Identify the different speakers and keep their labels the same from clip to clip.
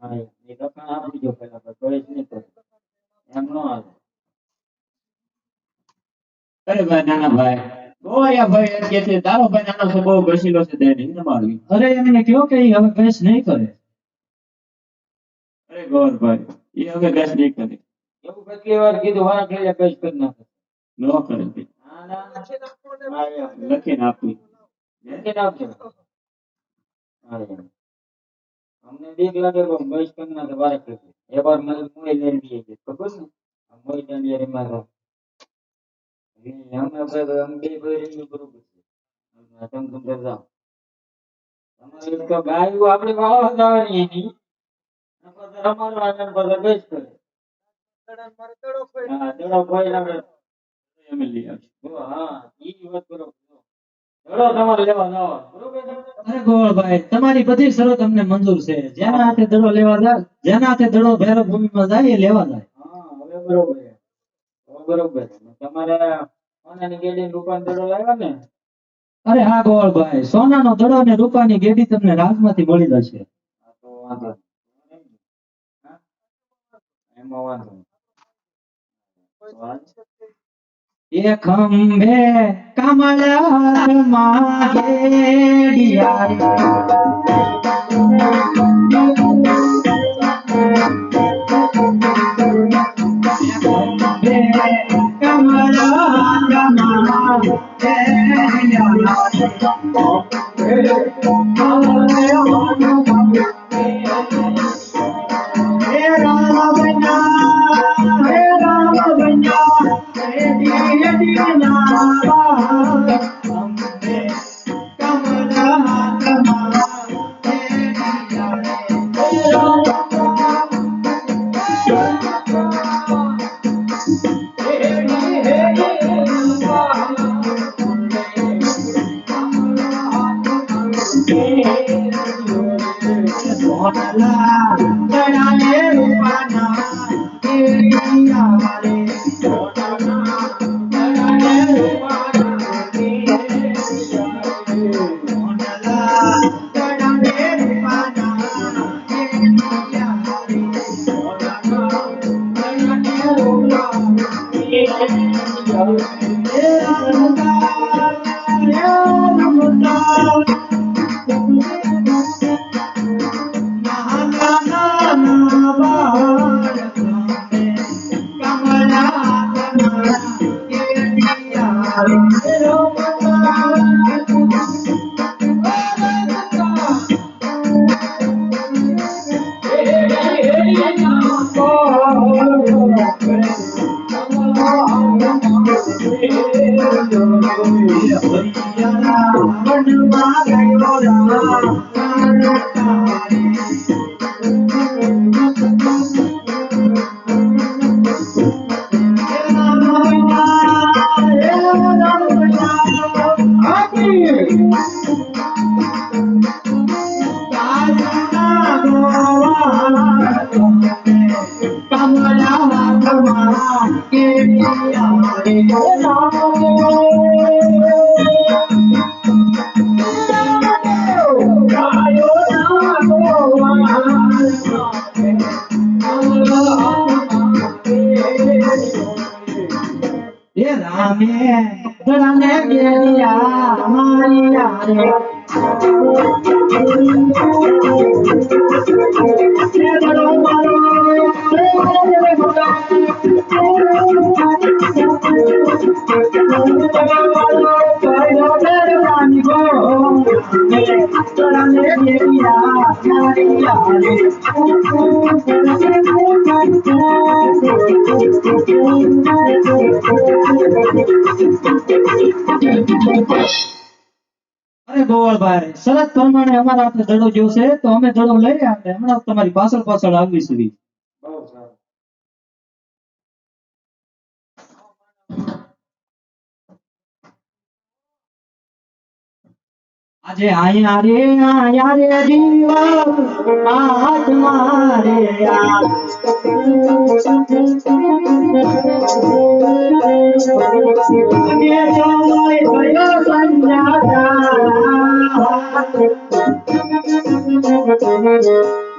Speaker 1: હા એ લખાણ આપી દો પેલા તો ચોઈસ નહીં કરે એમ નો હાલે. અરે ભાઈ નાના ભાઈ ગોળિયા ભાઈ એમ કે છે તારો ભાઈ નાનો છે બહુ ઘસીલો છે તે નહીં મારવી.
Speaker 2: અરે એમને કયો કે ઈ હવે બેસ નહીં કરે.
Speaker 1: અરે ગોરભાઈ એ હવે બેસ નહીં કરે એવું કેટલી વાર કીધું વાર થઈ જાય બેસ કરી નાખે ન કરે ભાઈ. હા, લખીને આપી લખીને આપજો. હા એમ. અમને બીક લાગે પણ બેસ કરી નાખે વારે કરી એક વાર મને મોઈ લઈને બી ગઈ ખબર ને આ મોઈ દાંડિયા રમ્યા હતા અમે બે ભાઈ રમ્યું બરોબર છે તમે તમે જાઓ તમારે એક તો ગાયું આપણી વાળવા જવાની એની રમાડવા અને બધા બેસ કરે. હા દડો કોઈ આપણે અમે લઈ આવશું. હા ઈ વાત બરોબર દડો તમારે લેવા ન આવે બરોબર છે?
Speaker 2: અરે ગોળભાઈ તમારી બધી શરત અમને મંજૂર છે. જેના હાથે દડો લેવા જાય, જેના હાથે દડો ભેરો ભૂમિમાં જાય એ લેવા જાય.
Speaker 1: હા હવે બરોબર છે. હવે બરોબર છે. તમારે સોનાની ગેડી રૂપાનો દડો લાવ્યા ને?
Speaker 2: અરે હા ગોળભાઈ, સોનાનો દડો અને રૂપાની ગેડી તમને રાજમાંથી મળી જશે.
Speaker 1: હા તો વાંધો નહીં. હા? એમાં વાંધો નહીં.
Speaker 2: એ ખંભે કમળા માગેડિયા અરે ગોવાળભાઈ, શરત પ્રમાણે અમારા હાથે દડો જોશે તો અમે દડો લઈ આપણે હમણાં તમારી પાછળ પાછળ આવીશું.
Speaker 1: બહુ સારું.
Speaker 2: આજે આયા રે જીવા હાથ મારે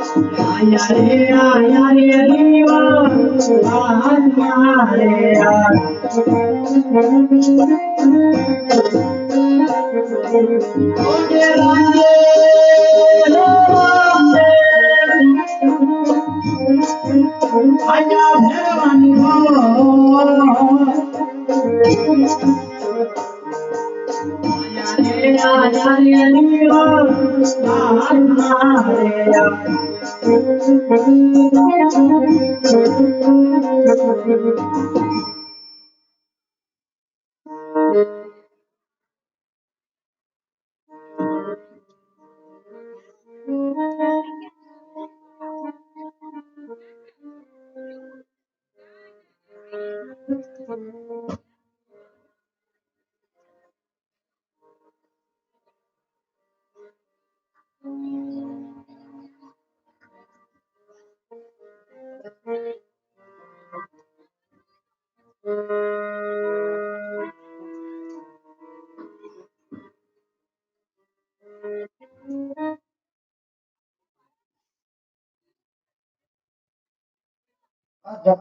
Speaker 2: આયા રે દીવા આત્મા રે ઓકે રાંગે આયા ભેરવાની આયા રે દીવા આત્મા રે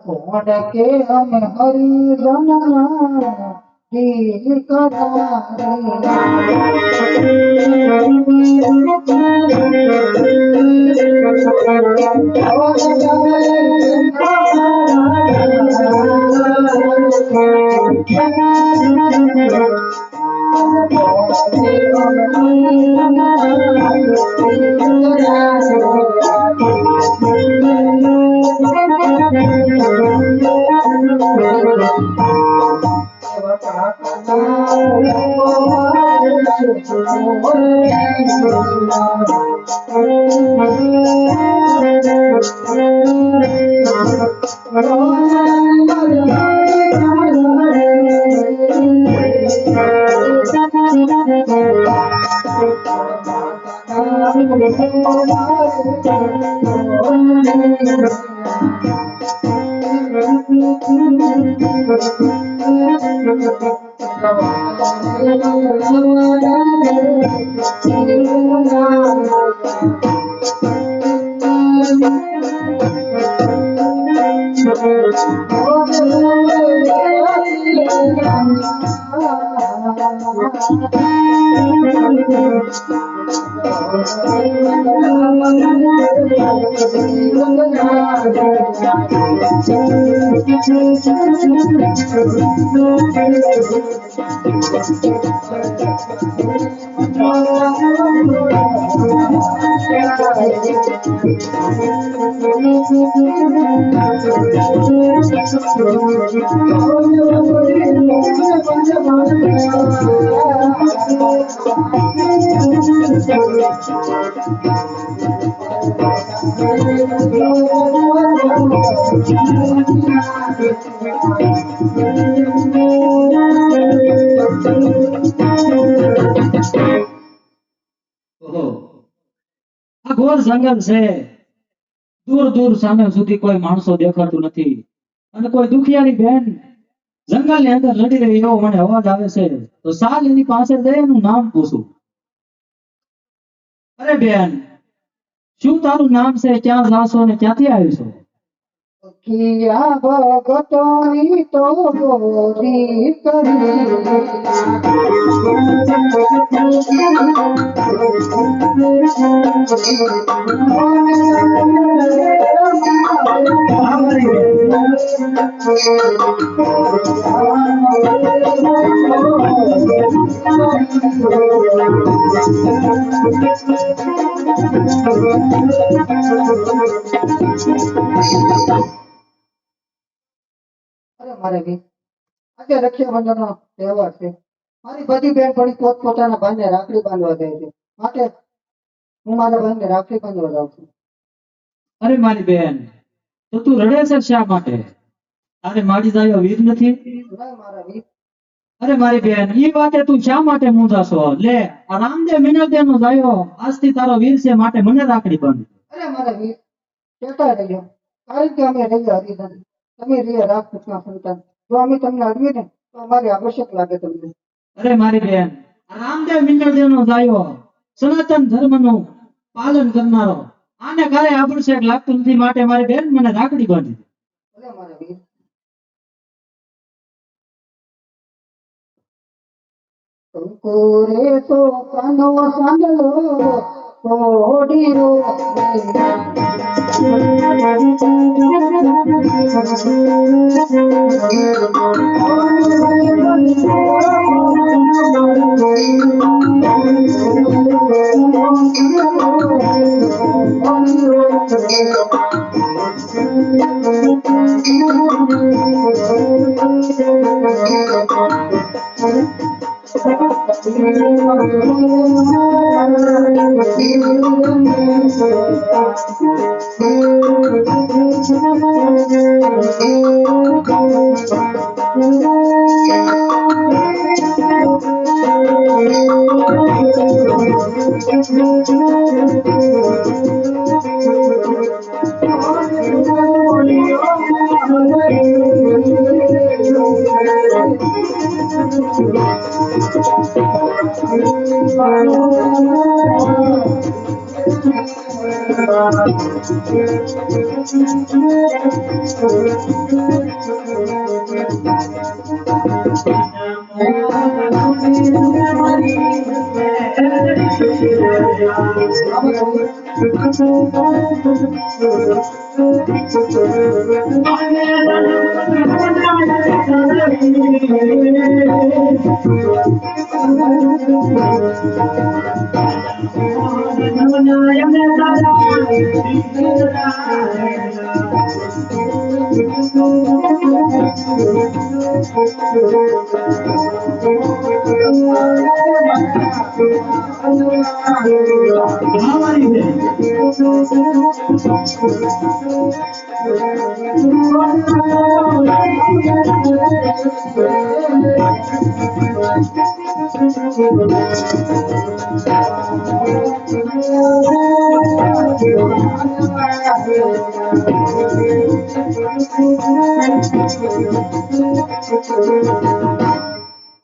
Speaker 2: કોણ કે અમે હરિજનના દિલ ઘોર જંગલ છે, દૂર દૂર સામે સુધી કોઈ માણસો દેખાતું નથી અને કોઈ દુખિયાની બેન જંગલની અંદર લડી રહી એવો મને અવાજ આવે છે. તો સાલ એની પાસે જઈ એનું નામ પૂછું. અરે બેન, શું તારું નામ છે, ક્યાં જાશો અને ક્યાંથી આવ્યો છો? કિયા ભગતોની તો બોરી કરી મારે બી આજે રક્ષાબંધનનો તહેવાર છે. મારી બધી બહેનપણી પોતપોતાના ભાઈને રાખડી બાંધવા જાય છે, માટે હું મારા ભાઈને રાખડી બાંધવા જાઉં છું. અરે મારી બેન, તો તું રડે છે શા માટે? અરે મારી દાયો વીર નથી? ના મારા વીર. અરે મારી બેન, ઈ વાતે તું શા માટે મૂંઝાશો? લે, આ રામદેવ મિનલદેવ નો દાયો આજથી તારો વીર છે, માટે મને રાખડી બાંધ. અરે મારા વીર, કેતા રહ્યો, કારણ કે અમે રહ્યા હરિજન, તમે રહ્યા રાજપૂતના સંતાન. જો અમે તમને અડવીએ ને તો અમારી આવશ્યક લાગે તમને. અરે મારી બેન, રામદેવ મિનલદેવ નો દાયો સનાતન ધર્મનું પાલન કરનારો,
Speaker 1: આને ઘરે આપણું શેક લાગતું નથી માટે મારી બેન મને રાખડી બાંધી દે.
Speaker 2: ભલે મારા વીર. કંકોરે તો કાનો સાંડલો થોડી રો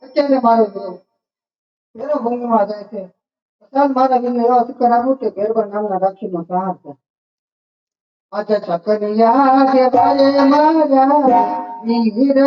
Speaker 2: અત્યારે મારો ઘેરો ભૂમિમાં જાય છે. ચાલ મારા વીરને એવો શુકર આપું કે ગેરબા નામના રાખીનો સહાર છે. આજે છકનિયા કે બારે મારા વીરને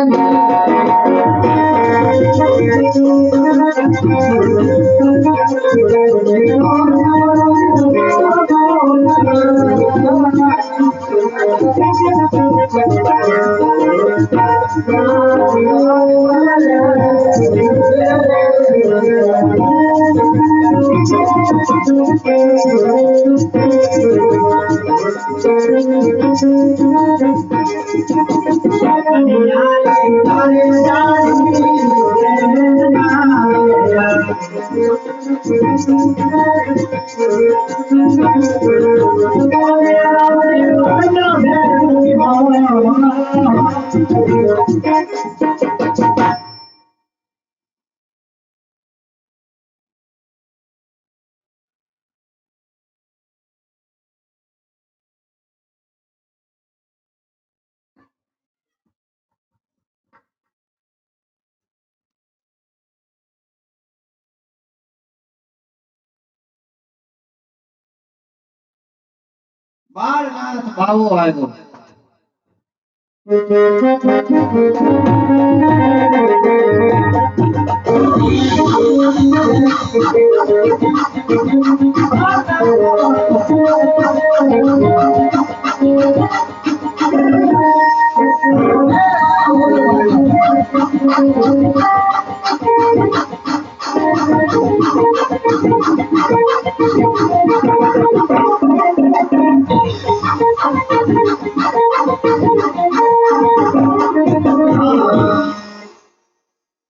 Speaker 2: બાળનાથ બાવો આવ્યો.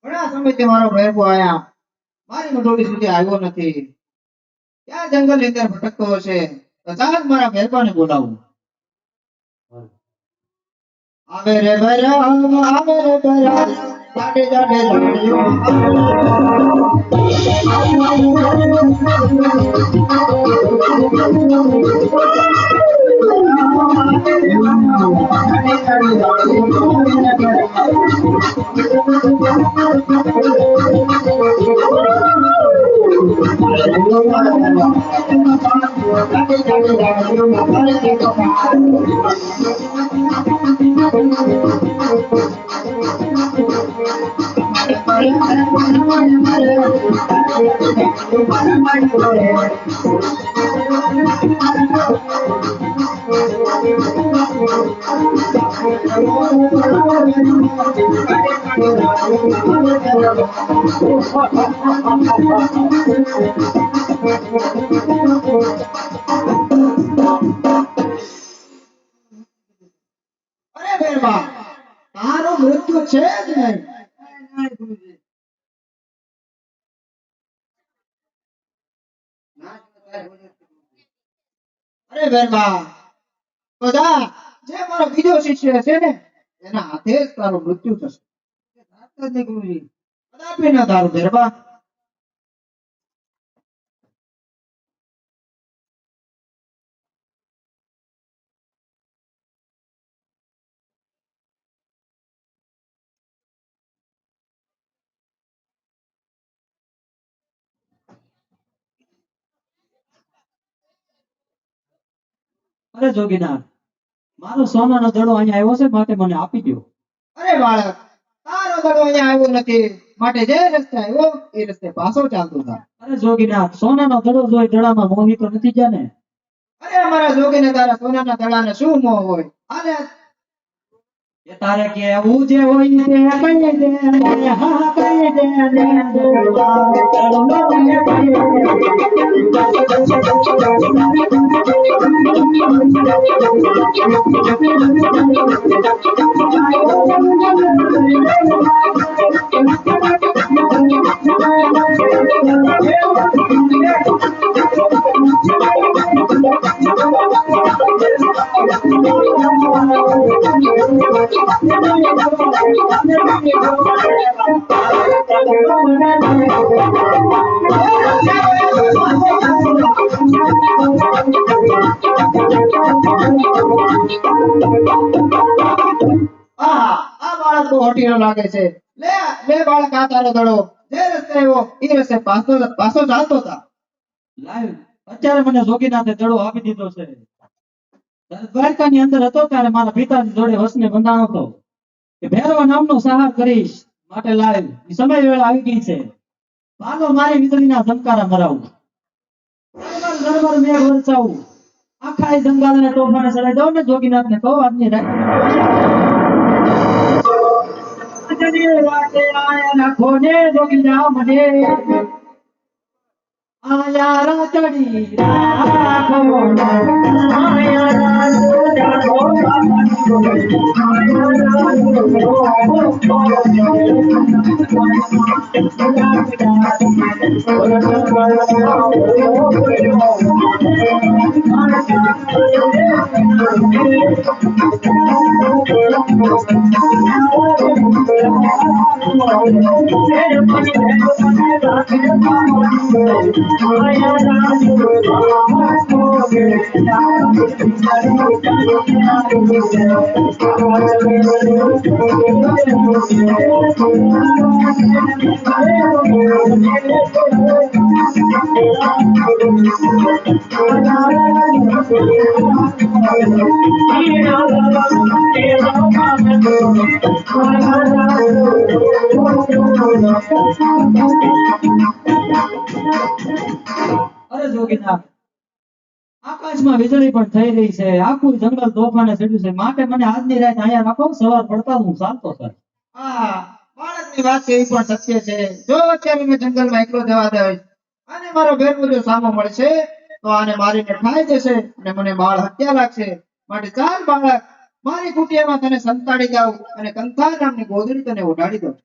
Speaker 2: ઘણા સમયથી મારો ભેરવો આયા મારી મંડોળી સુધી આવ્યો નથી. ક્યાં જંગલ ની અંદર ભટકતો હશે. તો ચાલ મારા ભેરવાને બોલાવું. આવે રે ભૈરા આવે રે ભૈરા જાડે જાડે લાડ્યો અરે બેરબા, તારું મૃત્યુ છે જ નહીં. અરે બેરબા, તો જા, જે મારો બીજો શિષ્ય છે ને એના હાથે જ તારું મૃત્યુ થશે. વાત જ નહીં ગુરુજી. કદાપી ન તારું બેરબા.
Speaker 1: અરે જોગીનાથ, મારો સોનાનો દડો અહીંયા આવ્યો છે, માટે મને આપી દો.
Speaker 2: અરે બાળક, તારો દડો અહીંયા આવ્યો નથી, માટે જે રસ્તે આવ્યો એ રસ્તે પાછો ચાલતો થા.
Speaker 1: અરે જોગીનાથ, સોનાનો દડો જોઈ દડામાં મોહી તો નથી ગયા ને?
Speaker 2: અરે અમારા જોગીને તારા સોનાના દડાને શું મોહ હોય? આને
Speaker 1: એ તારે કેવું જે હોય તે કહી દે ને, હા કહી દે ને, દડો નો મને કહી
Speaker 2: આ બાળક બહુ હઠીલો લાગે છે. લે લે બાળક, આ તારો દડો જે રસ્તે આવ્યો એ રસ્તે પાછો ચાલતો થા.
Speaker 1: લાવ, અત્યારે મને જોગીનાથે દડો આપી દીધો છે. ત્યારે દ્વારકાની અંદર હતો ત્યારે મારા પિતાની જોડે વસને બંધાણો હતો કે ભૈરવ નામનો સહાર કરીશ, માટે લાવ, ઈ સમય વેળા આવી ગઈ છે. પાલો મારી વીજળીના ધમકારા મરાવું, દરબાર મેઘ વરસાવું, આખા એ જંગાલને તોફાને ચડાઈ દઉં ને જોગીનાથને કહું આજની રાતે વાતે આયા રાખો ને જોગીના મને, આયા રાતડી રાખો ને, આયા રાતડી રાખો, અરે જોગીનાથ, આકાશમાં વીજળી પણ થઈ રહી છે, આખું જંગલ તોફાને ચડ્યું છે, માટે મને આજની રાત અહીંયા રાખો, સવાર પડતા હું ચાલતો સર.
Speaker 2: બાળકની વાત એવી પણ સત્ય છે. જો અત્યારે મેં જંગલમાં એકલો જવા દઈશ અને મારો ભેરવો જો સામો મળશે તો આને મારીને ખાઈ જશે અને મને બાળ હત્યા લાગશે. માટે ચાલ બાળક, મારી કુટિયામાં તને સંતાડી જાઉં અને કંથા નામની ગોદડી તને ઓઢાડી દઉં.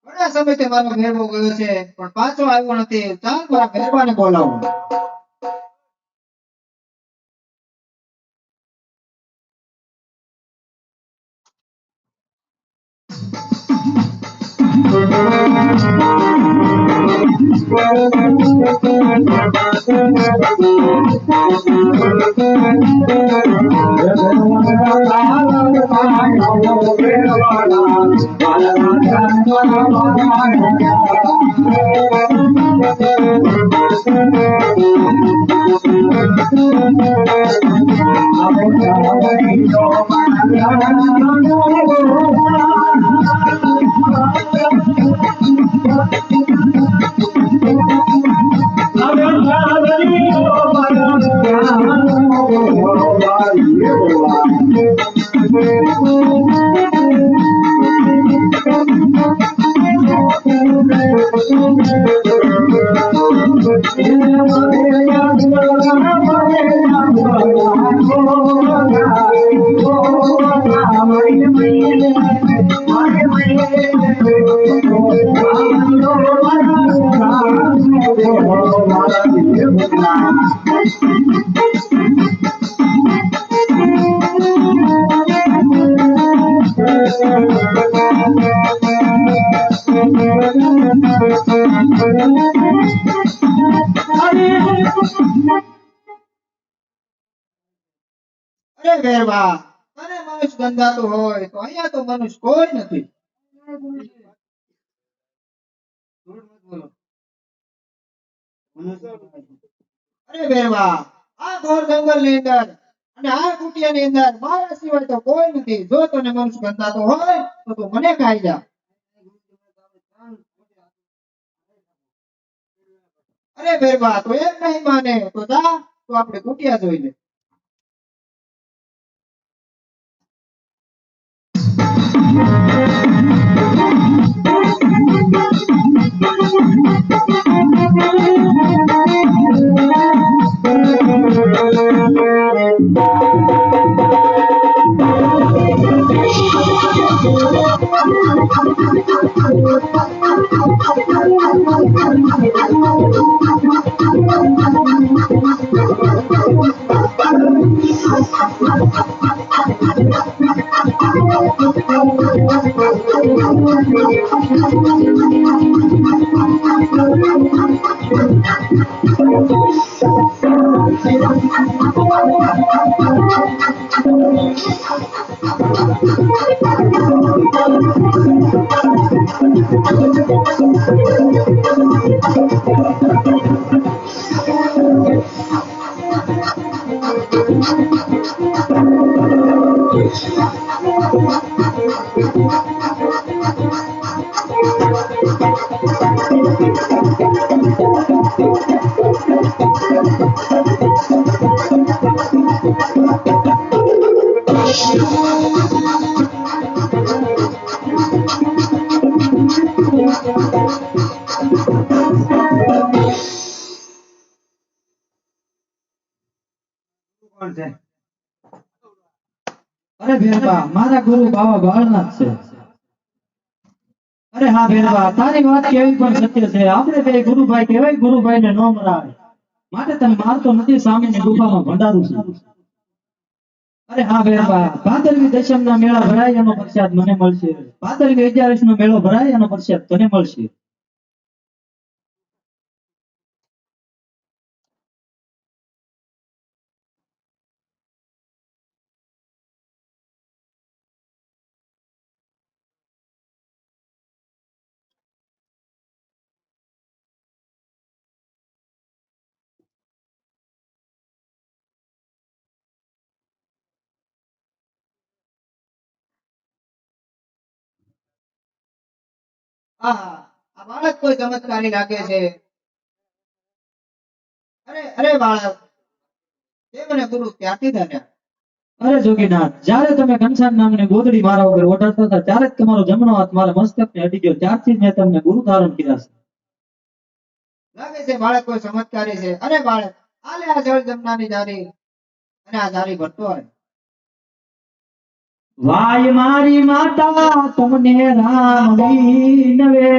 Speaker 2: ઘણા સમયથી મારો ભેરવો ગયો છે પણ પાછો આવ્યો નથી. ચાલ મારા ભેરવાને બોલાવું. અરે વેરવા તને મનુષ્ય ગંધાતું હોય તો અહીંયા તો મનુષ્ય કોઈ નથી. અરે વેરવા આ ઘોર જંગલ ની અંદર અને આ કુટિયા ની અંદર મારા સિવાય તો કોઈ નથી. જો તને મનુષ્ય ગંધાતો હોય તો તું મને ખાઈ જા. અરે વેરવા તો એમ નહીં માને તો જા તો આપણે કુટિયા જોઈ લે.
Speaker 3: અરે ભેરબા મારા ગુરુ બાવા બાળનાથ છે. અરે હા ભેરબા તારી વાત કેવી પણ સત્ય છે. આપણે બે ગુરુભાઈ કહેવાય, ગુરુભાઈ ને ન મરાય માટે તને મારતો નથી. સામેની ગુફામાં ભંડારું છું. અરે હા ભેરબા ભાદરવી દશમ ના મેળા ભરાય એનો પ્રસાદ મને મળશે. ભાદરવી 11 નો મેળો ભરાય એનો પ્રસાદ તને મળશે.
Speaker 2: આહા, આ બાળક કોઈ ચમત્કારી લાગે છે. અરે અરે બાળક તે મને ગુરુ ક્યાંથી ધન્યા.
Speaker 3: અરે જોગીનાથ, જ્યારે તમે કંસાર નામની ગોદડી મારા ઉપર ઓઢાડતા હતા ત્યારે જ તમારો જમણો હાથ મારા મસ્તકને અડી ગયો. ત્યારથી જ મેં તમને ગુરુ ધારણ કર્યા છે.
Speaker 2: લાગે છે બાળક કોઈ ચમત્કારી છે. અરે બાળક આલે આ જળ જમનાની જારી અને આ જારી ભરતો હોય.
Speaker 3: વાય મારી માતા તમને રામ વિનવે,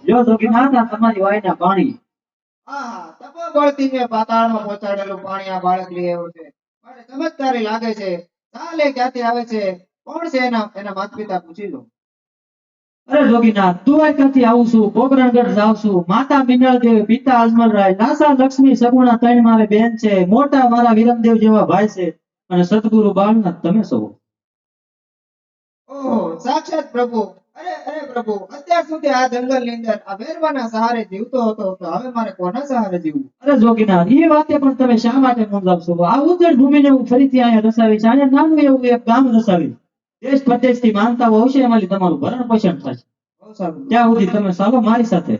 Speaker 3: લ્યો જોગીનાથ આ તમારી વાયના પાણી.
Speaker 2: આહા, તપોબળથી મેં પાતાળમાં પહોંચાડેલું પાણી આ બાળક લઈ આવ્યો છે. મને ચમત્કારી લાગે છે. ચાલે ક્યાંથી આવે છે? કોણ છે એના માતા પિતા પૂછી લો.
Speaker 3: અરે જોગીનાથ તું આ ક્યાંથી આવું છું? પોકરણગઢ જાઉં છું. માતા મિનળ દેવી, પિતા અજમલરાય, નાસા લક્ષ્મી સગુણા ત્રણ મારે બેન છે. મોટા મારા વિરમદેવ જેવા ભાઈ છે અને સદગુરુ બાળનાથ તમે સૌ.
Speaker 2: ઓહો, સાક્ષાત પ્રભુ. અરે અરે પ્રભુ, અત્યાર સુધી આ જંગલની અંદર આ વેરવાના સહારે જીવતો હતો, તો હવે મારે કોના સહારે જીવવું?
Speaker 3: અરે જોગીનાથ એ વાતે પણ તમે શા માટે મૂંઝાવશો? આ ઉજ્જડ ભૂમિને હું ફરીથી અહીંયા રસાવીશ. અહીંયા નાનું એવું એક ગામ રસાવીશ. દેશ પરદેશથી માનતાઓ આવશે, એમાંથી તમારું ભરણ પોષણ થશે.
Speaker 2: બહુ સારું.
Speaker 3: ત્યાં સુધી તમે ચાલો મારી સાથે.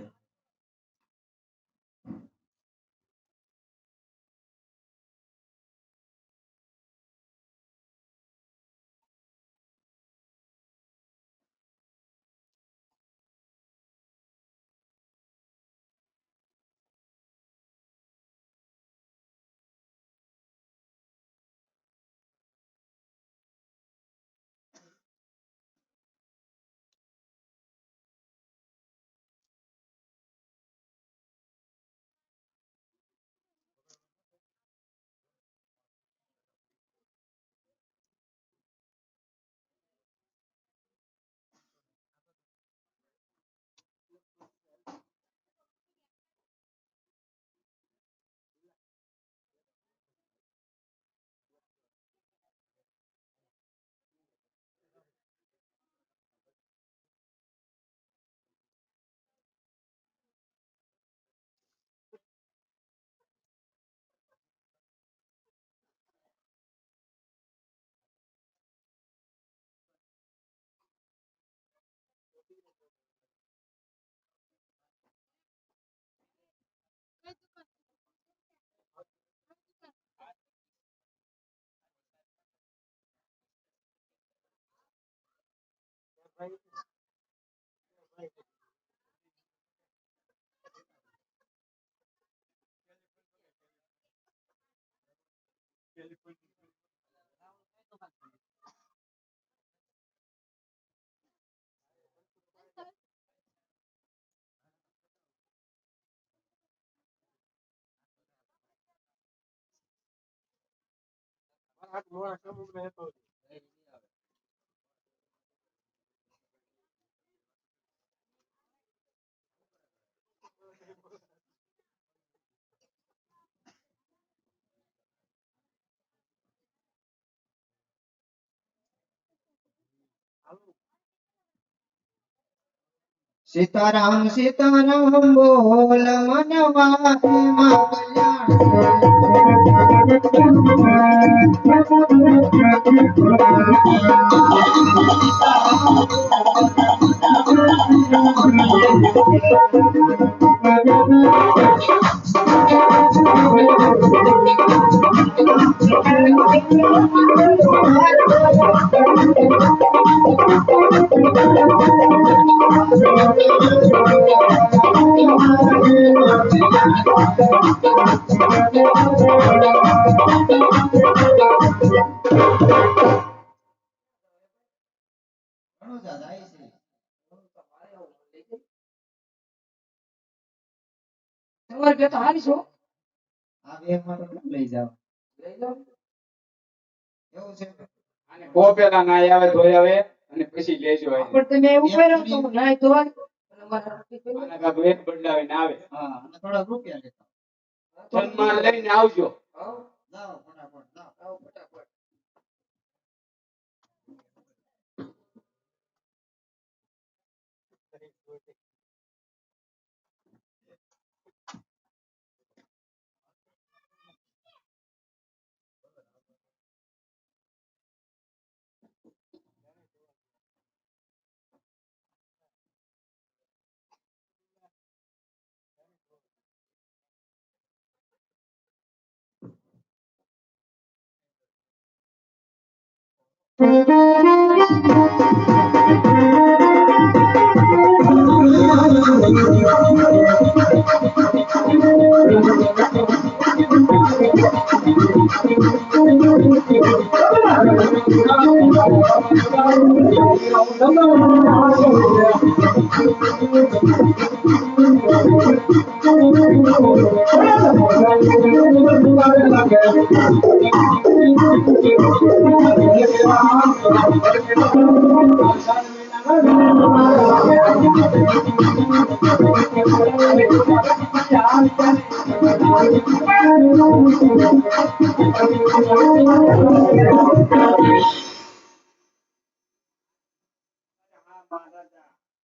Speaker 2: સીતારામ સીતારામ બોલ મનવા એમાં
Speaker 4: તમારે બેટા હારી છો?
Speaker 2: આ વેરમાં તો કેમ લઈ જાવ?
Speaker 4: લઈ જાઓ.
Speaker 2: એવું છે?
Speaker 1: અને કોપેલા ના આવે ધોઈ આવે અને પછી લેજો આવી.
Speaker 4: પણ તમે એવું કર્યું તો નાય ધોવાય અને મારા હાથી કર્યું.
Speaker 1: આના કાંક વેટ બદલાવીને આવે.
Speaker 2: હા, અને થોડા રૂપિયા લેતા
Speaker 1: સન્માન લઈને આવજો.
Speaker 4: આવો
Speaker 2: જાઓ ફટાફટ જાઓ.
Speaker 4: આવો ફટાફટ.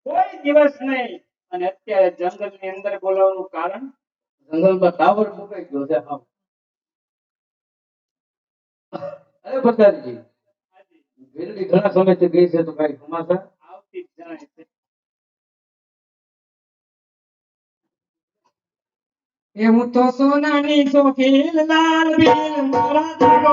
Speaker 1: કોઈ દિવસ નહીં. અને અત્યારે જંગલ ની અંદર બોલાવવાનું કારણ જંગલમાં ટાવર મુકાઈ ગયો છે. અરે પ્રધાનજી, વીરડી ઘણા સમયથી ગઈ છે તો કઈ સમાચાર આવતી જ જણાય છે.
Speaker 4: એ હું તો સોનાની શોખીન લાલ બીલ મારા જાગો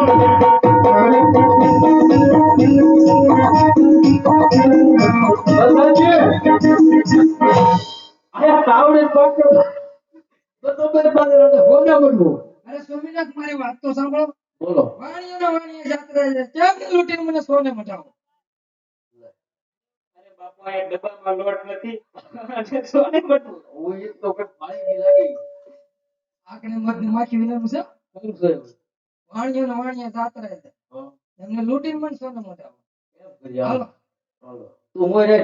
Speaker 1: આયા તાવડે પાકે તો બરાબર હોના બનવું.
Speaker 4: અરે સ્વામિનાથ મારી વાત તો સાંભળો.
Speaker 1: બોલો.
Speaker 4: વાણીએ જાત્રા છે કેમ લૂંટીને મને સોને મટાવો.
Speaker 1: અરે બાપા એ ડબ્બામાં લોટ નથી અને સોને બનવું. ઓય તો કે પાણી લાગી.
Speaker 4: આકને મધની માખી વિનાનું છે.
Speaker 1: શું છે?
Speaker 4: વાણીએ જાત્રા છે એમને લૂંટીને મને સોને મટાવો.
Speaker 1: કેમ કર્યા?
Speaker 4: હાલો
Speaker 1: હાલો. તું મોય રે.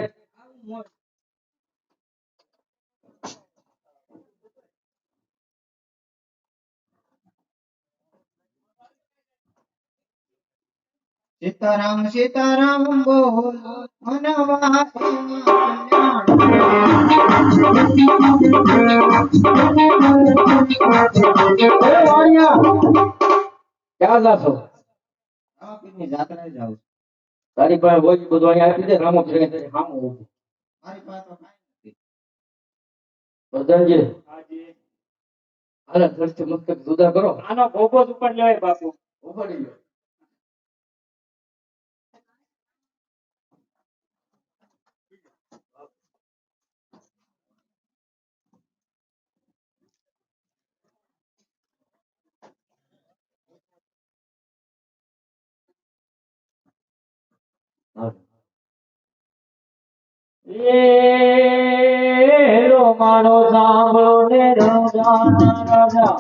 Speaker 2: સીતારામ સીતારામ બોલ મનવા
Speaker 1: ક્યાં જાશો? રામપીરની જાત્રાએ જાઉં છું. તારી પાસે હોય તો બધું અહીંયા આપી દે. રામો ફરીને તારી સામે ઊભું.
Speaker 2: મારી પાસે તો કાંઈ નથી.
Speaker 1: પ્રધાનજી, હાલે દ્રષ્ટિ મસ્તક જુદા કરો. આનો ભોગો જ ઉપર લેવાય બાપુ. ઉપાડી લો. એ લો મારો સાંભળો ને રાજા રાજા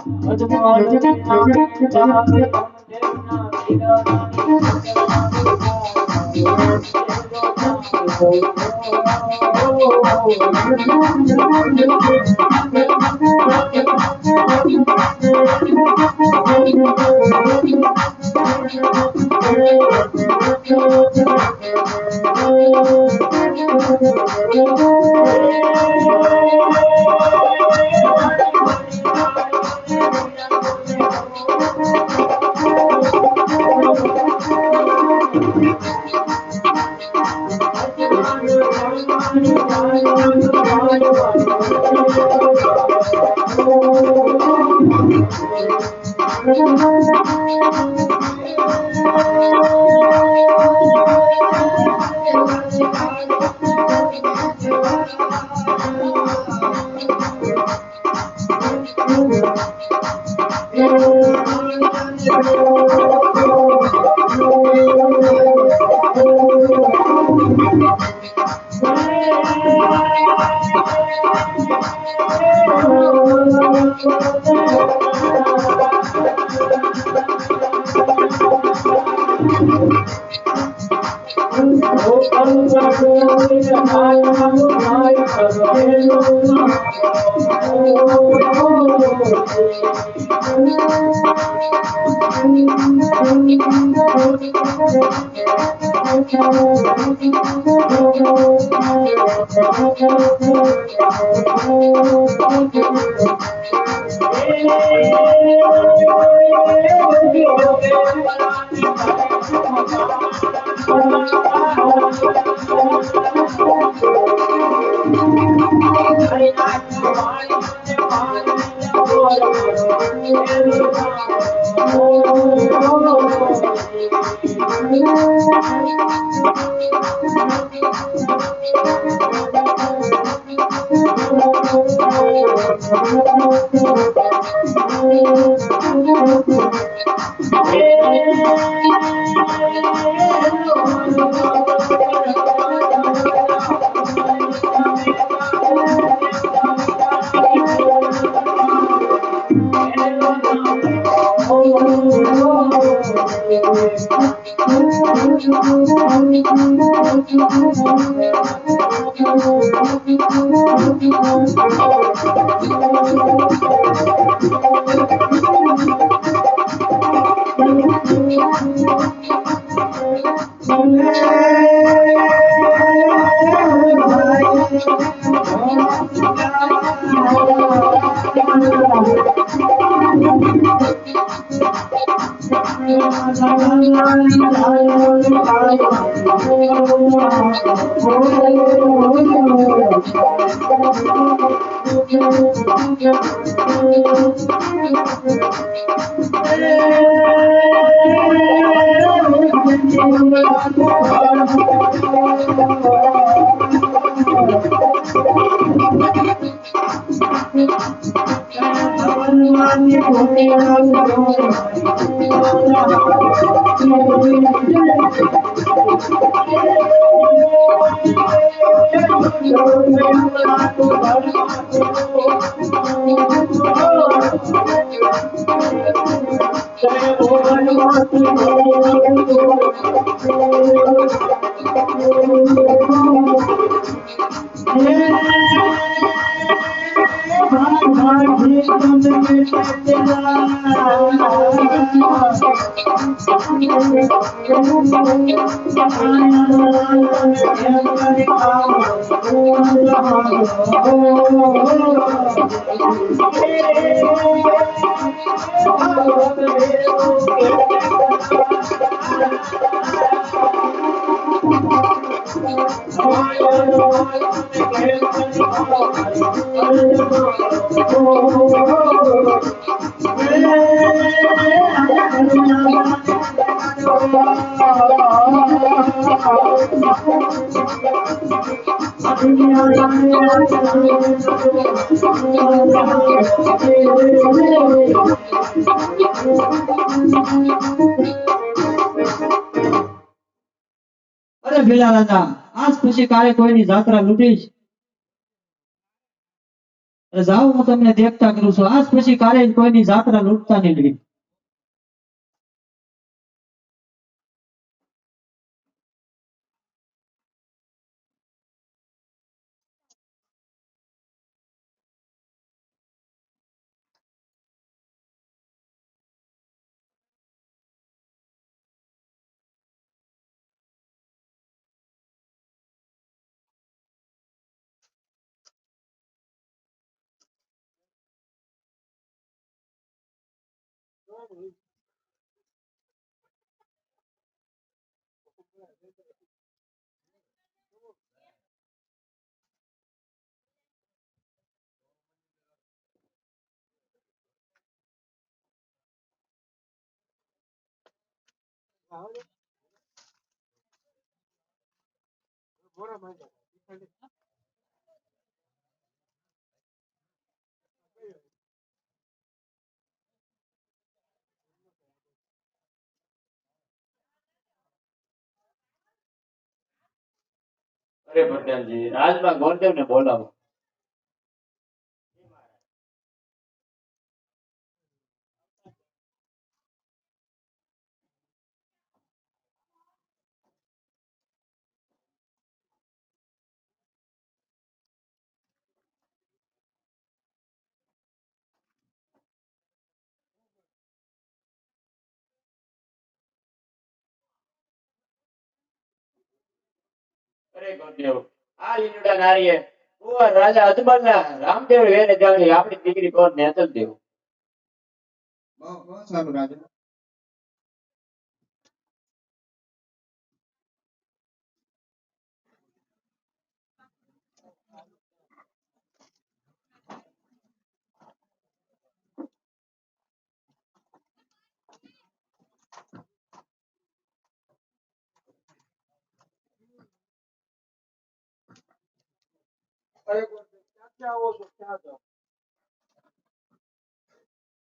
Speaker 3: અરે ભીલા રાજા, આજ પછી કાલે કોઈની જાત્રા લૂંટીશ? અરે જાઓ, હું તમને દેખતા કરું છું. આજ પછી કાલે કોઈની જાત્રા લૂંટતા નહીં.
Speaker 1: અરે પટેલજી, રાજમાં ગોરદેવને બોલાવો. અરે ગુરુદેવ, આ લીલુડા નારીએ કુંવર રાજા અજમલના રામદેવ વેરે જાણી આપણી દીકરી કોણ નેતલ દેવ.
Speaker 5: બહુ સારું રાજા.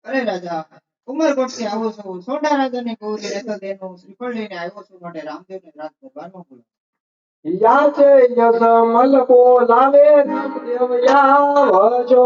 Speaker 5: અરે રાજા, ઉમરકોટ થી આવો છો, સોડા રાજાની કૌરી રહેતા તેનું શ્રીફળ લઈને આવ્યો છું માટે રામદેવને રાજ દરબારમાં બોલાવ્યો.
Speaker 4: યાચે યજમલ બોલાવે રામદેવ આવજો.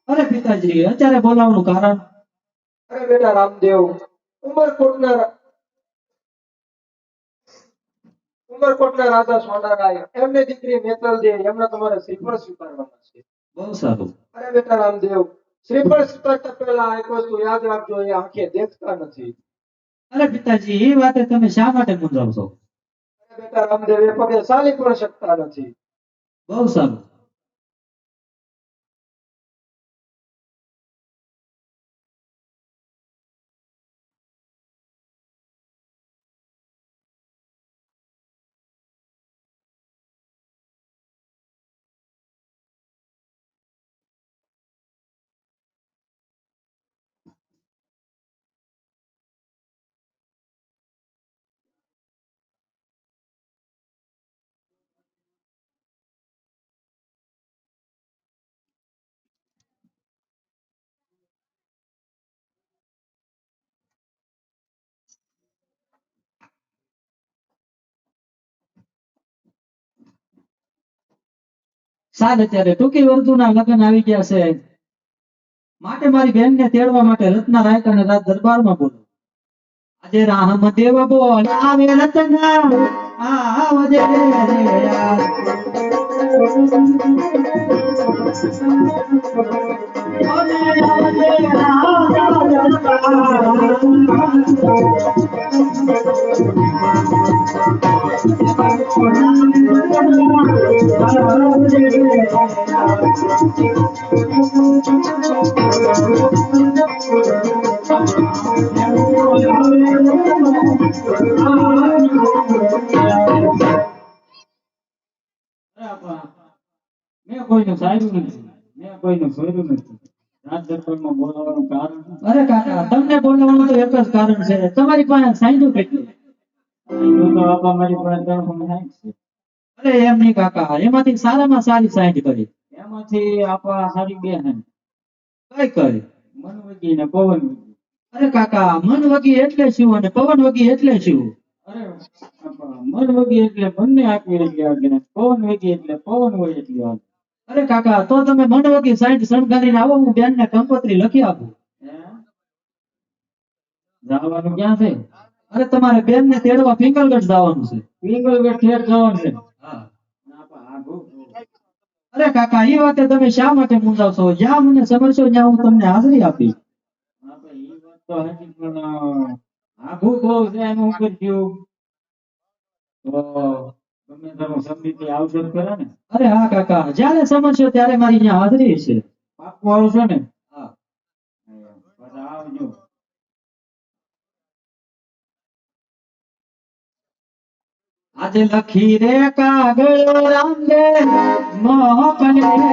Speaker 3: અરે પિતાજી, અત્યારે બોલાવવાનું કારણ?
Speaker 4: અરે બેટા રામદેવ, ઉમરકોટના રાજા સોનારાય એમની દીકરી નેતલદેવ એમને તમારે શ્રીફળ સ્વીકારવાના છે.
Speaker 3: બહુ સારું.
Speaker 4: અરે બેટા રામદેવ, શ્રીફળ સ્વીકારતા પહેલા એક વસ્તુ યાદ રાખજો, એ આંખે દેખતા નથી.
Speaker 3: અરે પિતાજી, એ વાતે તમે શા માટે મૂંઝાવશો?
Speaker 4: અરે બેટા રામદેવ, એ પગે ચાલી પણ શકતા નથી.
Speaker 3: બહુ સારું. સાદ અત્યારે ટૂંકી વર્તુના લગ્ન આવી ગયા છે માટે મારી બહેનને તેડવા માટે રત્ના રાયકાને રાજ દરબારમાં બોલો. આજે રામદેવ બોલાવે રત્ના આવજે રે યાર. મેં કોઈનું સાર્યું નથી, મેં કોઈનું જોયું નથી. રાજ દરબારમાં બોલાવવાનું કારણ? અરે કાકા, તમને બોલાવવાનું તો એક જ કારણ છે, તમારી પાસે સાંઈધું કેટલું? સાંઈધું તો આપા મારી પાસે 360 છે. અરે એમ નહીં કાકા, એમાંથી સારામાં સારી સાઈઠ કરી. એમાંથી આપા સારી બે હે. કઈ કરી? મનવગી ને પવન વગી. અરે કાકા, મન વગી એટલે શું અને પવન વગી એટલે શું? અરે આપા, મન વગી એટલે બંને આપી એટલી આગળ, પવન વગી એટલે પવન હોય એટલી આગળ. અરે કાકા, તો તમે મન વગી સાઈઠ શણગારીને આવો, હું બેનને કંકોત્રી લખી આપું. જવાનું ક્યાં છે? અરે તમારે બેનને તેડવા પિંગલગઢ જવાનું છે. પિંગલગઢ ઠેર જવાનું છે? હા. અરે કાકા, એ વાતે તમે શા માટે મૂંઝાવશો? જ્યાં મને સમજશો ત્યાં હું તમને હાજરી આપીશ. આઘું બહુ છે એનું ઉપર થયું તો તમે તમે સમજીથી આવજો ખરા ને? અરે હા કાકા, જ્યારે સમજશો ત્યારે મારી ત્યાં હાજરી છે. પાકું આવશો ને? હા. બધા આવજો. આજે લખી રે કાગળ રામદેવ મોકલે રે.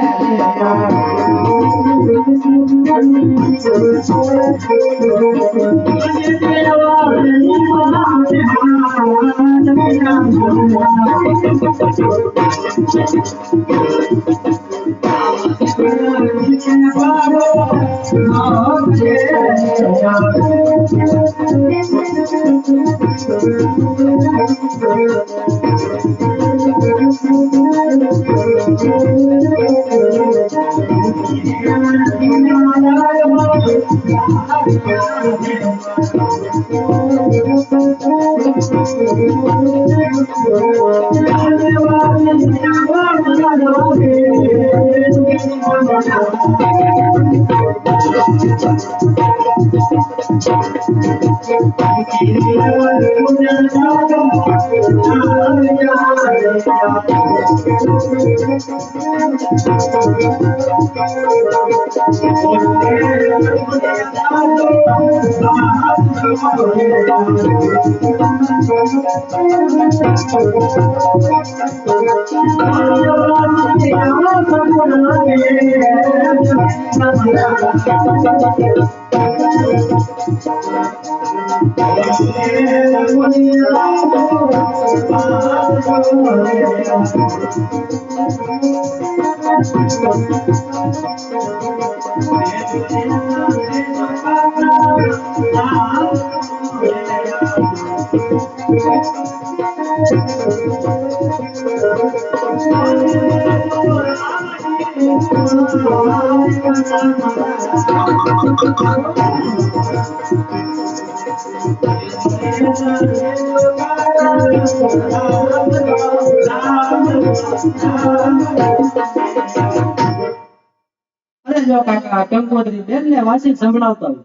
Speaker 3: અરે જો કાકા કંકોત્રી બેન ને વાસી સંભળાવતા હોય.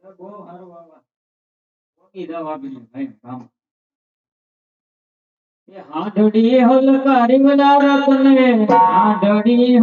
Speaker 1: અરે બહુ સારું બાબા. પોકી દવા આપી ભાઈ કામ. એ હાંડડી હલકારી મનારા તને હાંડડી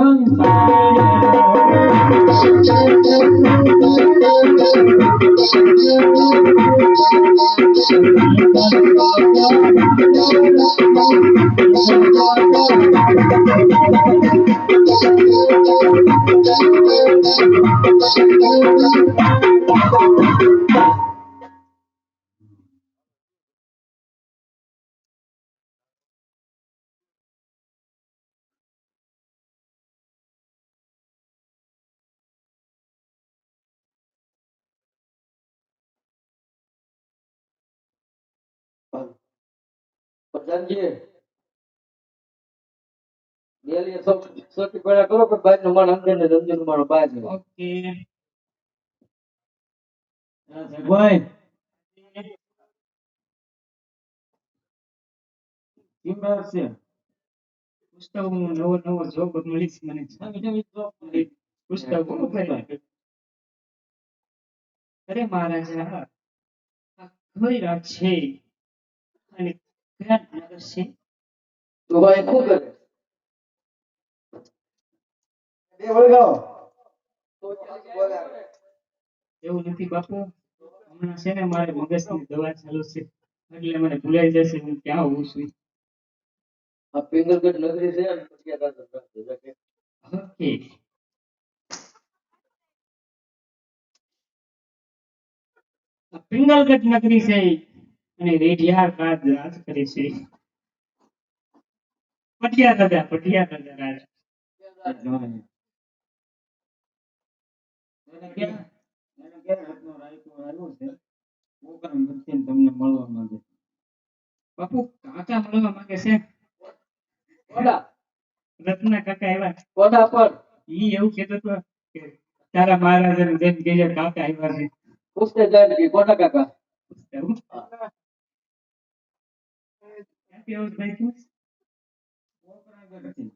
Speaker 4: પ્રધાનજી ડેલી સૌથી પહેલા કરો કે બાજ નું માણ અંદર ને ધંધે નું માણ બાજ
Speaker 3: ઓકે
Speaker 1: ભાઈ કેમ છે
Speaker 3: પુસ્તક નવો નવો જોબ મળીશ મને પુસ્તક અરે મહારાજા ખોઈ છે અને કયા નગર છે
Speaker 4: તો ભાઈ શું કરે બે વળગાવો તો બોલાવે
Speaker 3: એવું નથી બાપુ હમણાં છે ને મારે મગજની દવા ચાલુ છે એટલે મને ભૂલાઈ જશે હું ક્યાં હોઉં છું
Speaker 4: આ પિંગલગઢ નગરી છે અને પછી આ રાજા
Speaker 3: ઓકે આ પિંગલગઢ નગરી છે અને રેઢિયાર રાજ રાજ કરે છે પટિયા રાજા રાજ
Speaker 1: તમને મળવા માંગે
Speaker 3: બાપુ કાકા મળવા માંગે છે
Speaker 4: કોડા
Speaker 3: રત્ન કાકા એવા
Speaker 4: કોડા પર
Speaker 3: ઈ એવું કહેતો હતો કે તારા મહારાજાને જેમ કે કાકા આવ્યા છે
Speaker 4: પૂછતે જાય કે કોડા કાકા
Speaker 3: એવું? ક્યાંથી આવું ભાઈ તું?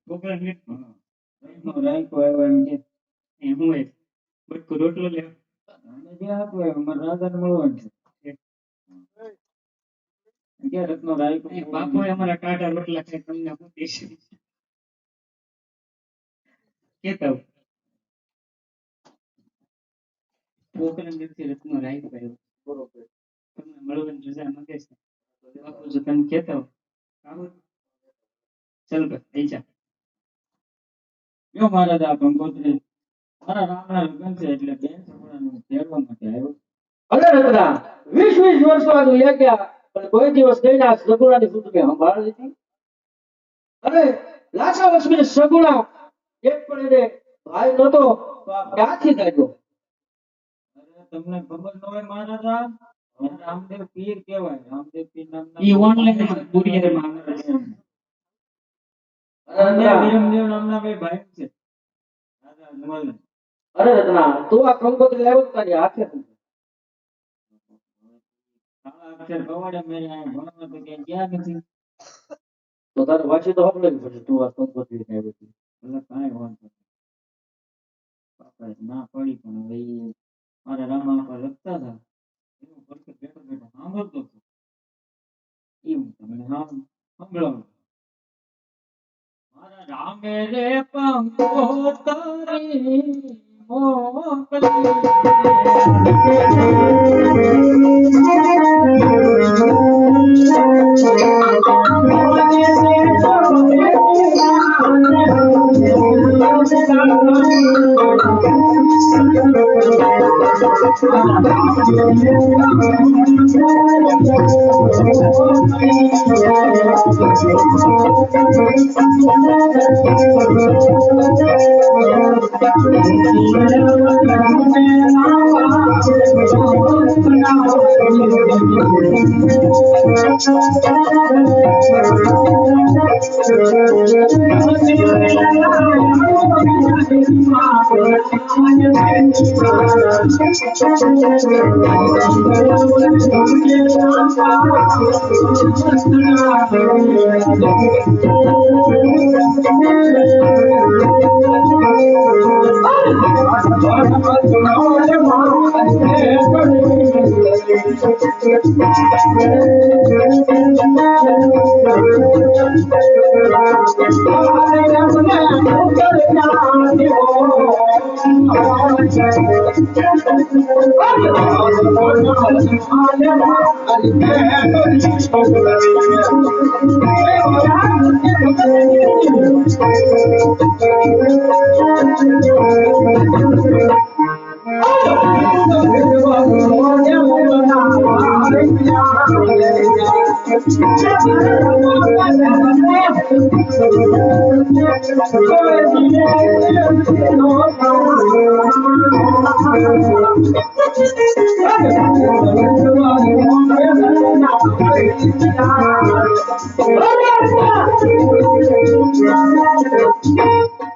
Speaker 3: કોકરા ને
Speaker 1: રાયકો આવ્યો એમ કે
Speaker 3: એ હું એ બટકું રોટલો લે
Speaker 1: અમે જે આપો અમારા રાજાને મળવાનું છે કે રત્નો રાયકો
Speaker 3: એ બાપુ અમારા ટાટા રોટલા છે તમને હું દઈશ કેતા હું. કોકરા નથી રત્નો રાયકો આવ્યો
Speaker 4: બરોબર
Speaker 3: તમને મળવાની રજા માંગે છે બાપુ જો તમે કેતા હો આવો ચાલ ભાઈ થઈ જા
Speaker 1: જો મહારાજા કંકોત્રી મારા રામના લગ્ન છે એટલે બેન છોકરાનું તેડવા માટે આવ્યો
Speaker 4: અરે રત્ના 20 વર્ષ સુધી લે ગયા પણ કોઈ દિવસ કઈ આ સગુણાની સુતકે સંભાળ લીધી અરે લાખા લક્ષ્મી સગુણા એક પણ એને ભાઈ નતો તો આ ક્યાંથી આવ્યો?
Speaker 1: અરે તમને ખબર ન હોય મહારાજા, રામદેવ પીર કહેવાય. રામદેવ પીર નામના
Speaker 3: ઈ ઓનલાઈન કુરિયર માં આવે છે.
Speaker 1: રામદેવ વિરમદેવ નામના બે ભાઈ છે રાજા અજમલના.
Speaker 4: અરે રત્ના તું આ કંકોત્રી લાવ્યો તો તારી હાથે તું.
Speaker 1: કાળા અક્ષર કવાડે મેરે આ ભણવા તો ક્યાંય ગયા નથી.
Speaker 4: તો તારે વાંચી તો હપડે પછી તું આ કંકોત્રી લાવ્યો તું.
Speaker 1: એટલે કાંઈ વાંધો નહીં. બાપાએ ના પડી પણ હવે ઈ મારા રામા ઉપર લખતા હતા એનું પડખે બેઠો બેઠો સાંભળતો હતો. ઈ હું તમને સંભળાવું. મારા રામે રે કંકોત્રી મોકલી.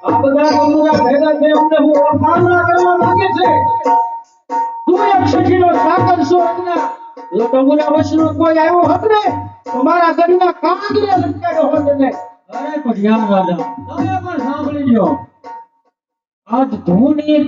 Speaker 4: આ બધા ગંગુરા ભેગા થઈ અમને હું ઓળખાણના કરવા માંગે છે. તું એક સખીનો સાગર છો રત્ના. જો ગંગુરા વશનો કોઈ આવ્યો હોત ને તો મારા ગઢના કાંગરે લટકાડ્યો હોત ને.
Speaker 1: અરે પણ યાર રાજા તમે પણ સાંભળી લ્યો. આજ ધૂની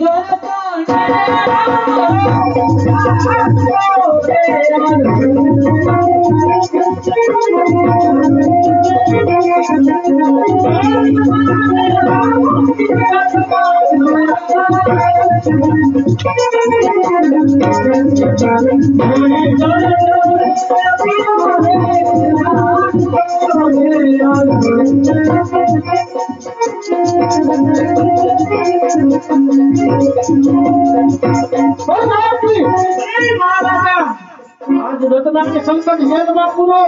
Speaker 4: આજ રત્નાની સંકટ જેલમાં પૂરો.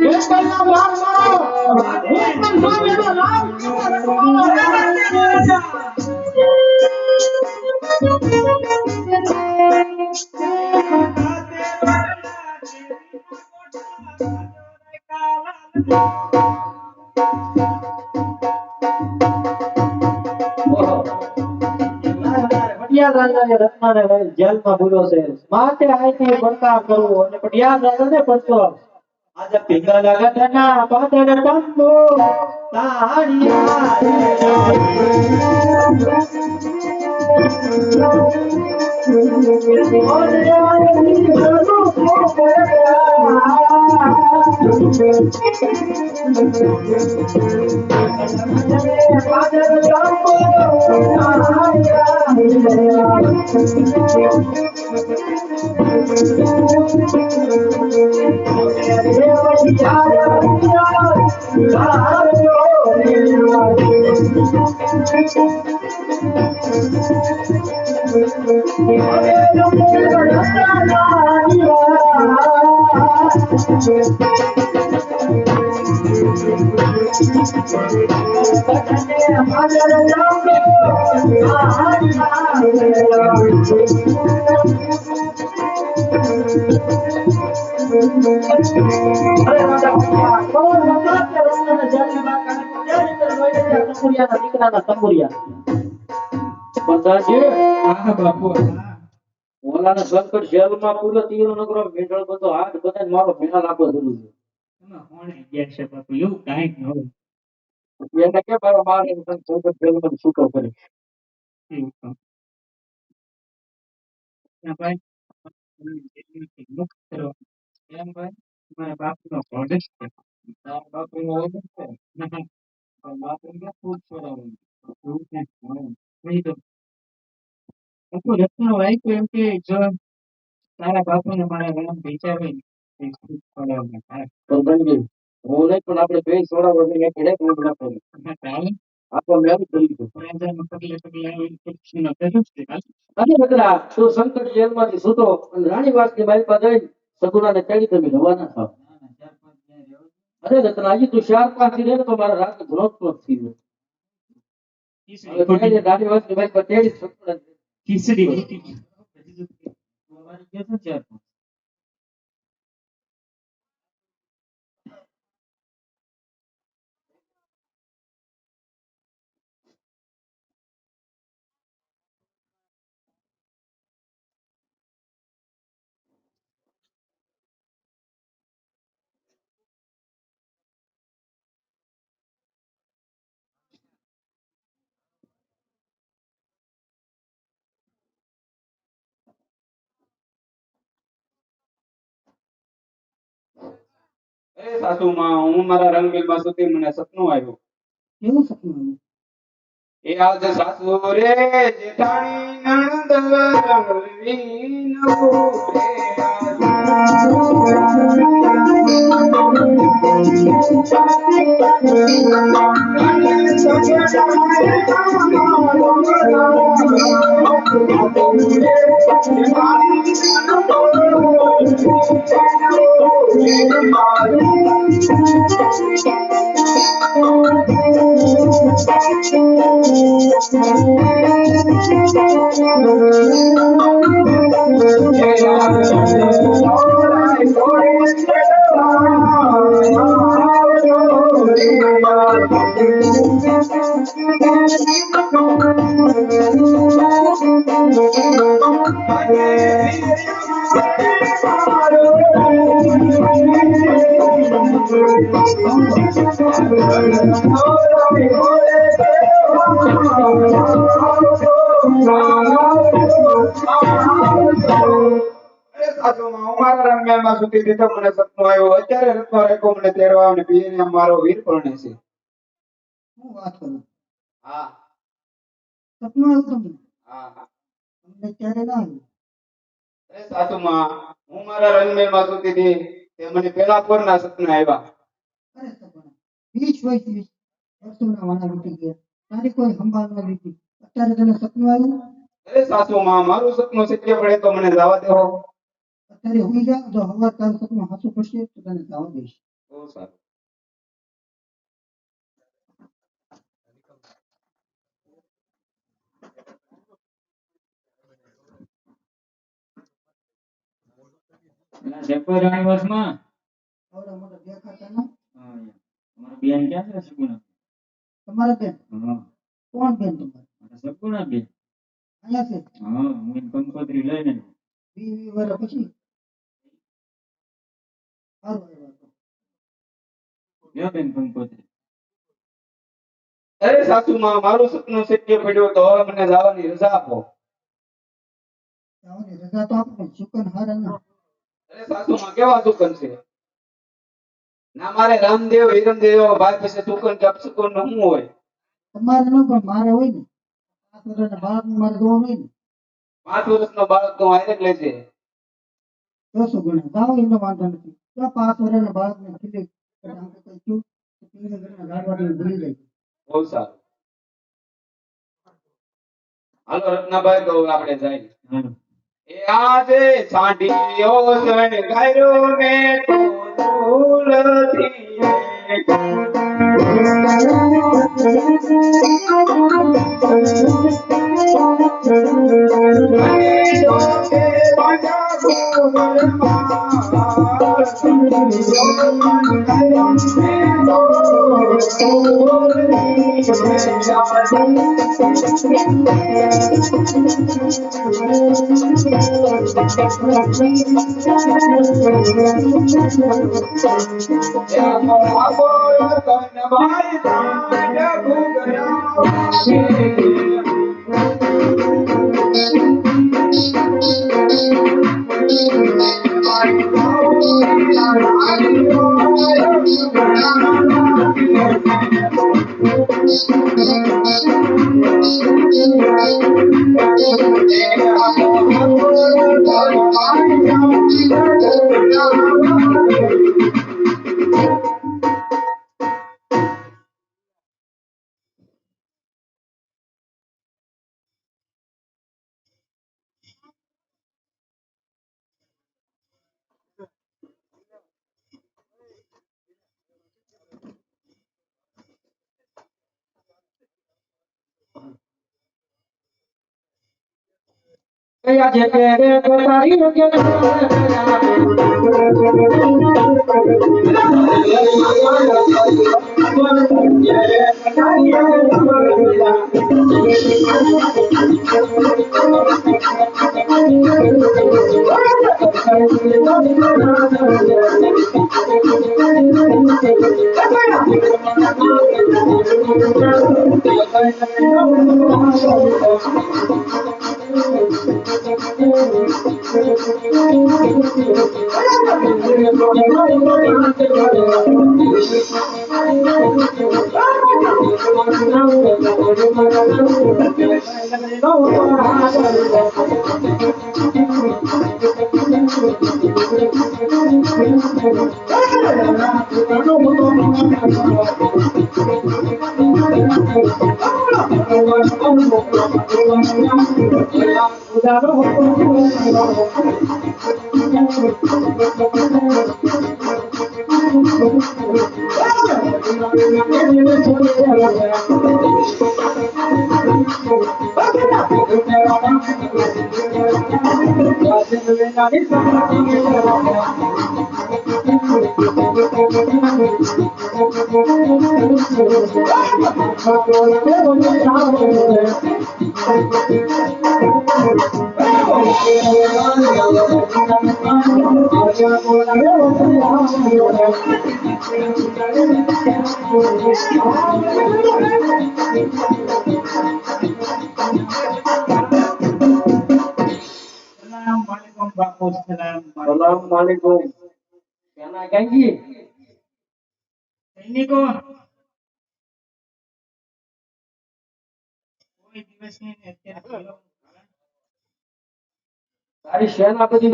Speaker 4: કેસર નામ રામ મારો. હું પણ સ્વામીનો રામ પટિયાલ રાજાએ રત્નાને જેલમાં પૂર્યો છે. માટે અહીંથી બળકાર કરવું અને પટિયાલ રાજાને પડતો આજે પિંગલા ગઢના પાદર ટંબો
Speaker 3: દીકરાના તંબુરિયા.
Speaker 1: બધાજી
Speaker 3: હા બાપુ હા.
Speaker 1: ઓલાને સંકટ જેલમાં પૂરો તીરો નગરો મેઢળ બધો હાથ બધા મારો ભેણા લાગવો જરૂર
Speaker 3: એમાં કોણે ગયા છે બાપુ એવું કાંઈ ન હોય.
Speaker 1: છે એને કે મારો મારે સંકટ જેલમાં છૂટો કરે
Speaker 3: એવું તો. ના ભાઈ મુક્ત કરો. એમ ભાઈ મારા બાપુનો ભોજ જ છે.
Speaker 1: તારા બાપુનો હોય ને છે.
Speaker 3: ના,
Speaker 1: તારા બાપુને ક્યાં ફૂટ છોડાવવાનું?
Speaker 3: એવું કાંઈ ન હોય. નહીં તો બાપુ રત્ન વાંચ્યું એમ કે જો તારા બાપુને મારા ગામ વિચારે એ ખૂબ ખરાબ થાય.
Speaker 1: પ્રધાનજી હું નહીં પણ આપણે બે છોડાવવા એક હેડ ઉભ ના કરી
Speaker 3: ચાલે
Speaker 1: આ તો મેં કરી દીધું
Speaker 3: રાજાનો પગલે પગલે આવીને પક્ષીનો કર્યું જ તે કાલ.
Speaker 1: અને બકરા તું સંકટ જેલમાંથી છૂટો અને રાણીવાસની મારી પાસે જઈને સગુણાને તેડી તમે રવાના થાવ. અરે રત્ના હજી તું 4-5 દી રહે ને તો મારા રાત ધ્રોત થઈ જાય. હવે
Speaker 3: ખીચડી
Speaker 1: રાણીવાસની મારી પાસે તેડી સગુણાને
Speaker 3: ખીચડી ખોટી.
Speaker 1: અમારી ક્યાં છે 4-5? એ સાસુમાં હું મારા રંગમેલમાં સુધી મને સપનું આવ્યું.
Speaker 2: કેવું સપનું આવ્યું?
Speaker 1: એ આજે સાસુ રે જેઠાણી નણંદ રંગવી નવું રે રંગમેલમાં સુધી દીધો મને સપનું આવ્યું. અત્યારે રત્નો રેખો મને તેડવા અને પિયરે મારો વીર પરણે છે.
Speaker 2: હું વાત કરું?
Speaker 1: હા
Speaker 2: સપનું આવ્યું તમને?
Speaker 1: હા હા.
Speaker 2: તમને ક્યારે ના આવ્યું?
Speaker 1: અરે સાસુમાં હું મારા રંગમેલમાં સુધી થી તે મને પેલા પોરના સપના આવ્યા.
Speaker 2: અરે સપના 20 વર્ષના વાણા વીતી ગયા, તારી કોઈ સંભાળ ન લીધી, અત્યારે તને સપનું આવ્યું?
Speaker 1: અરે સાસુમાં મારું સપનું સત્ય પડે તો મને જવા દેવો.
Speaker 2: અત્યારે હુઈ જા, જો હવાર તારું સપનું સાચું પડશે તો તને જવા દઈશ.
Speaker 1: બહુ સારું.
Speaker 2: આવડા મોટા દેખાતા ના?
Speaker 1: બેન ક્યાં છે સગુણા?
Speaker 2: તમારા બેન?
Speaker 1: હા
Speaker 2: કોણ બેન તમારે?
Speaker 1: સગુણા બેન.
Speaker 2: અહીંયા છે?
Speaker 1: હા હું કંકોત્રી લઈને
Speaker 2: 20 વર્ષ પછી? સારું આવ્યા તો.
Speaker 1: લ્યો બેન કંકોત્રી. અરે સાસુમાં મારું સપનું સત્ય પડ્યું તો હવે મને જવાની રજા આપો.
Speaker 2: જવાની રજા તો આપો, પણ શુકન હારા ના.
Speaker 1: અરે સાસુમાં કેવા સુકન છે? ના મારે રામદેવ હિરમદેવ ભાઈ પછી સુકન કે અપસુકન નું શું હોય?
Speaker 2: તમારે ન પણ મારે હોય ને. 5 વર્ષના બાળકનું મારે જોવાનું હોય ને.
Speaker 1: 5 વર્ષનો બાળક તો હારે જ લેજે.
Speaker 2: 200 ગણા જાઓ, એનો વાંધો નથી. તો 5 વર્ષના બાળકને ખીલે આમ તો કઈ થયું તો પીને ઘરના ગાડવાડીને ભૂલી જાય.
Speaker 1: બહુ સારું. હાલો રત્નાભાઈ તો હવે આપણે જાય. એ આજે સાંઢીઓ શણગાર્યો મેં તો દૂરથી
Speaker 4: આજે કેરે તારી કે સલામ વાલેકુમ કેના કાંગી સૈનિકો કોઈ દિવસ ની અત્યારે તારી સેનાપતિ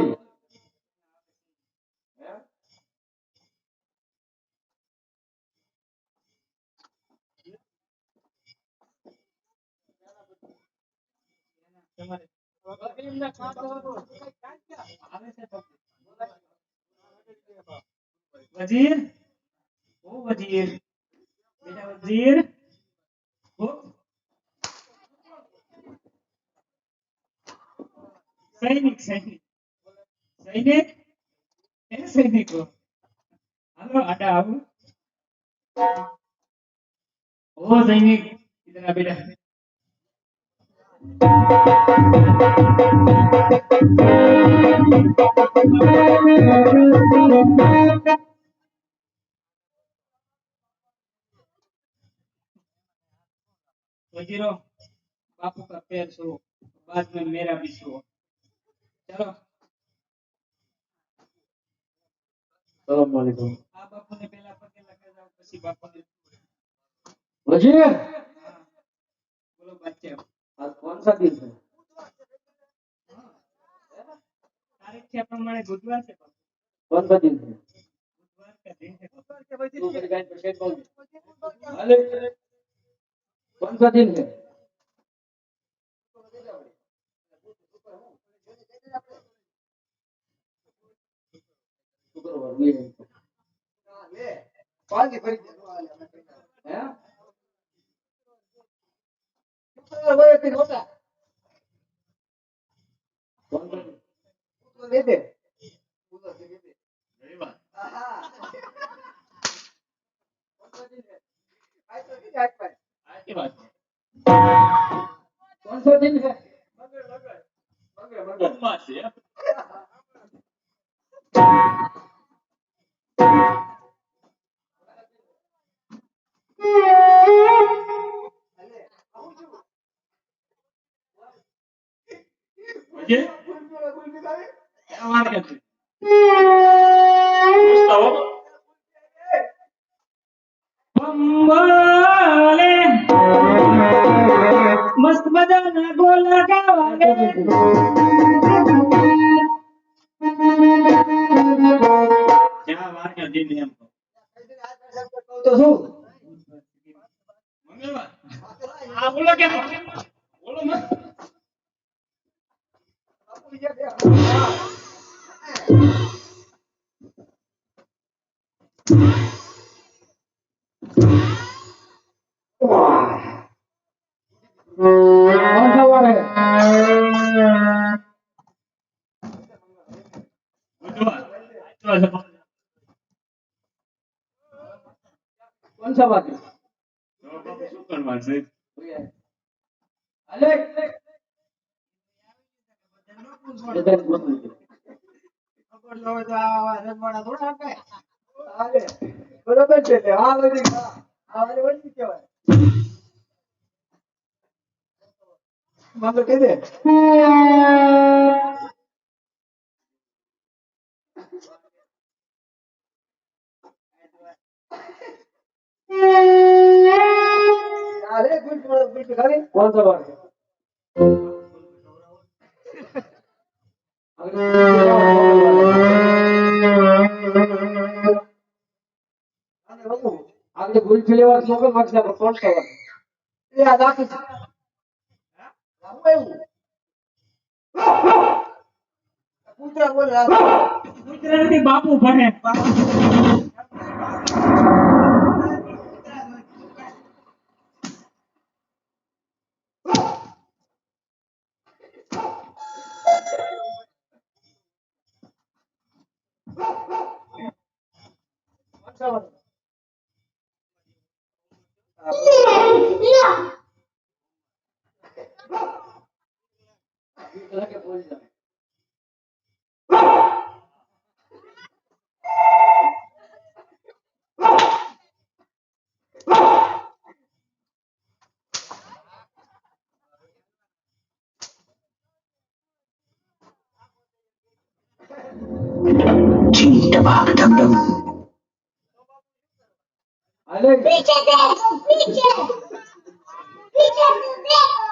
Speaker 4: વજીર ઓ વજીર બેટા વજીર ઓ સૈનિક સૈનિક સૈનિક એ સૈનિકો હાલો આડા આવો ओ सैनिक इधर आ बेटा वजीरो बापू का पैर छू बाद में मेरा भी छू चलो सलाम वालेकुम आ बापू ने पहला पगे लगा जाओ પછી बापू ने वजीर बोलो बच्चे आज कौन सा दिन है तारीख के प्रमाणे बुधवार से कौन सा दिन है बुधवार का दिन है बुधवार के वजह से गाय पर शेड बोल अरे कौन सा दिन है शुक्रवार ये
Speaker 2: પાછી ફરી જાય.
Speaker 1: હે
Speaker 2: વયથી નહોતા.
Speaker 1: કોણ કોણ?
Speaker 2: તો દે દે.
Speaker 1: ઘણી વાર.
Speaker 2: આહા. આ તો દી આજ પાય.
Speaker 1: સાચી વાત છે.
Speaker 2: 500 દિન છે.
Speaker 1: બગડમાં છે. પછી? આ વાર કે છે? પૂછતા હો.
Speaker 3: બંગોલે મસ્ત મજાના ગોલા ગાવાલે
Speaker 1: જ્યાં વાર કે દિન એમ કહો.
Speaker 2: તો શું?
Speaker 1: મંગળવાર. આ બોલો કે બોલો મત.
Speaker 2: कौन सा वार है?
Speaker 1: બુધવાર. સાચી વાત છે.
Speaker 2: कौन सा वार है?
Speaker 1: તો બાપુ શું કરવા છે?
Speaker 2: अरे
Speaker 1: બધા જ બોલું છે.
Speaker 5: ખબર ન હોય તો આ રજવાડા થોડા હકાય.
Speaker 2: अरे बरोबर છે તે. આ બધી આ વાળી વસ્તુ કહેવાય. મને કહી દે. अरे कुछ खाली कौन सा वार है? આગળ ગુલફી લેવા મોકલ માગશે આપણે કોણ સવાર એ આ દાખી છે હું એવું કૂતરા બોલ
Speaker 3: ગુજરાતી બાપુ ભણે
Speaker 2: કોણ સવાર કે બોલ જાય अरे
Speaker 6: पीछे देखो पीछे पीछे देखो